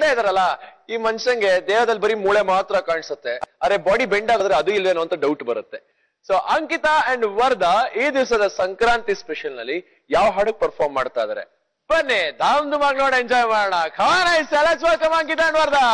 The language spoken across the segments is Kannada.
ಒಳ್ಳೆ ಇದಾರಲ್ಲ, ಈ ಮನುಷ್ಯಂಗೆ ದೇಹದಲ್ಲಿ ಬರೀ ಮೂಳೆ ಮಾತ್ರ ಕಾಣಿಸುತ್ತೆ, ಅರೆ ಬಾಡಿ ಬೆಂಡ್ ಆಗಿದ್ರೆ ಅದು ಇಲ್ವೇನೋ ಅಂತ ಡೌಟ್ ಬರುತ್ತೆ. ಸೊ ಅಂಕಿತಾ ಅಂಡ್ ವರ್ಧಾ ಈ ದಿವಸದ ಸಂಕ್ರಾಂತಿ ಸ್ಪೆಷಲ್ ನಲ್ಲಿ ಯಾವ ಹಾಡು ಪರ್ಫಾರ್ಮ್ ಮಾಡ್ತಾ ಇದಾರೆ ಬನ್ನಿ ಧಾಮ್ ಧೂಮಾಗಿ ನೋಡಿ ಎಂಜಾಯ್ ಮಾಡೋಣ. ಖಾನ let's welcome Ankita and Vardha.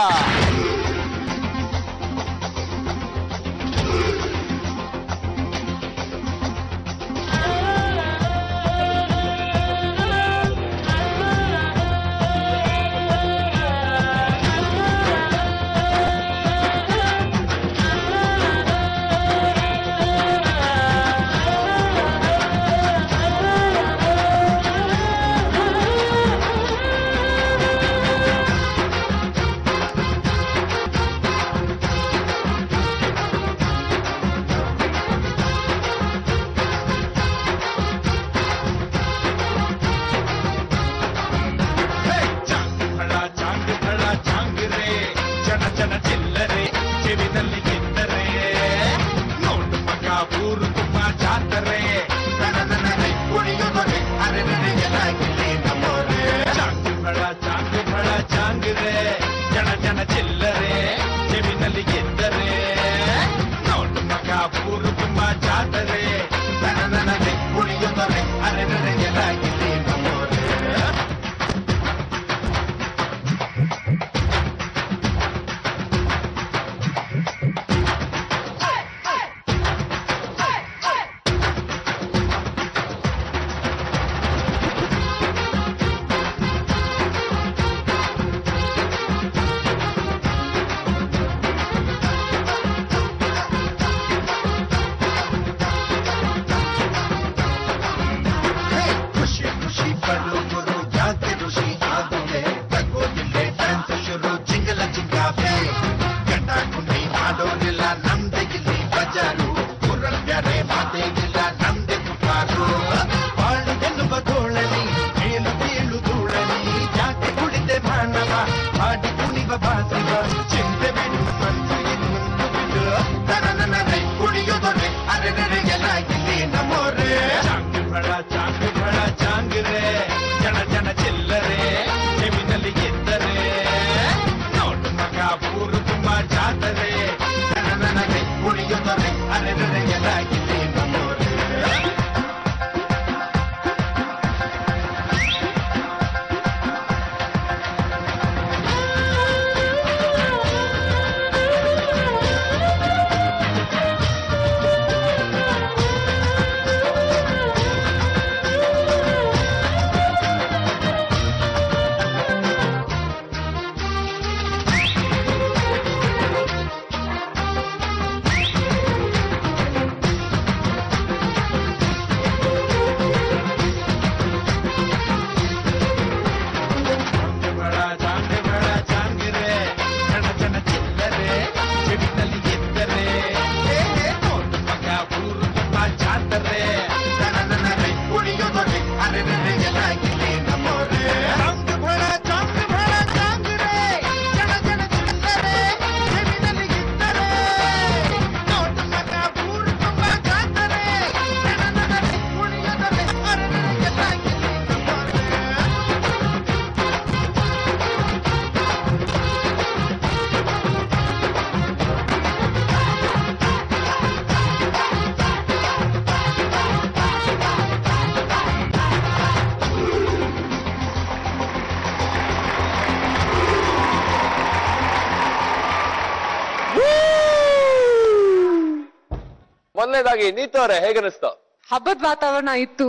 ಮೊದಲನೇದಾಗಿ ನೀತವ್ರೆ ಹೇಗನ್ನಿಸ್ತು? ಹಬ್ಬದ ವಾತಾವರಣ ಇತ್ತು,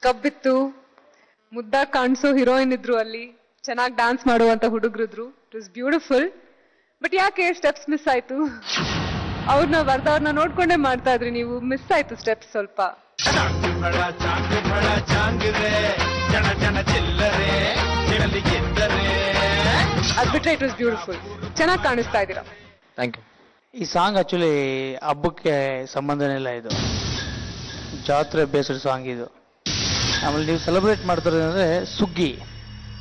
ಕಬ್ಬಿತ್ತು, ಮುದ್ದಾಗಿ ಕಾಣಿಸೋ ಹೀರೋಯಿನ್ ಇದ್ರು, ಅಲ್ಲಿ ಚೆನ್ನಾಗಿ ಡ್ಯಾನ್ಸ್ ಮಾಡುವಂತ ಹುಡುಗರಿದ್ರು. It was beautiful. ಬಟ್ ಯಾಕೆ ಸ್ಟೆಪ್ಸ್ ಮಿಸ್ ಆಯ್ತು? ಅವ್ರನ್ನ ವರ್ಧವ್ರನ್ನ ನೋಡ್ಕೊಂಡೇ ಮಾಡ್ತಾ ಇದ್ರಿ ನೀವು, ಮಿಸ್ ಆಯ್ತು ಸ್ಟೆಪ್ಸ್ ಸ್ವಲ್ಪ. ಅದ್ ಬಿಟ್ರೆ ಇಟ್ ವಾಸ್ ಬ್ಯೂಟಿಫುಲ್. ಚೆನ್ನಾಗಿ ಕಾಣಿಸ್ತಾ ಇದ್ದೀರಾ. Thank you. ಈ ಸಾಂಗ್ ಆಕ್ಚುಲಿ ಹಬ್ಬಕ್ಕೆ ಸಂಬಂಧನೇ ಇಲ್ಲ, ಇದು ಜಾತ್ರೆ ಬೇಸ್ಡ್ ಸಾಂಗ್ ಇದು. ಆಮೇಲೆ ನೀವು ಸೆಲೆಬ್ರೇಟ್ ಮಾಡ್ತಾರೆ ಅಂದರೆ ಸುಗ್ಗಿ,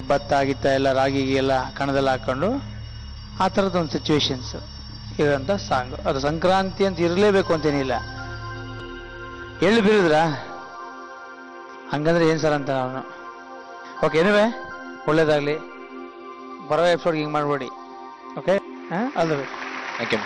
ಭತ್ತ ಗಿತ್ತ ಎಲ್ಲ ರಾಗಿಗೆ ಎಲ್ಲ ಕಣದಲ್ಲಿ ಹಾಕೊಂಡು ಆ ಥರದ ಒಂದು ಸಿಚುವೇಶನ್ಸ್ ಇರೋಂಥ ಸಾಂಗ್. ಅದು ಸಂಕ್ರಾಂತಿ ಅಂತ ಇರಲೇಬೇಕು ಅಂತೇನಿಲ್ಲ. ಎಳ್ಳು ಬೀರಿದ್ರಾ ಹಂಗಂದ್ರೆ ಏನು ಸರ್ ಅಂತ ಅವನು. ಓಕೆ, ಎನಿವೆ ಒಳ್ಳೇದಾಗಲಿ. ಬರೋ ಎಪಿಸೋಡ್ಗೆ ಹಿಂಗೆ ಮಾಡಬೇಡಿ. ಓಕೆ, ಹಾಂ, ಅಲ್ಲ ಥ್ಯಾಂಕ್ ಯು.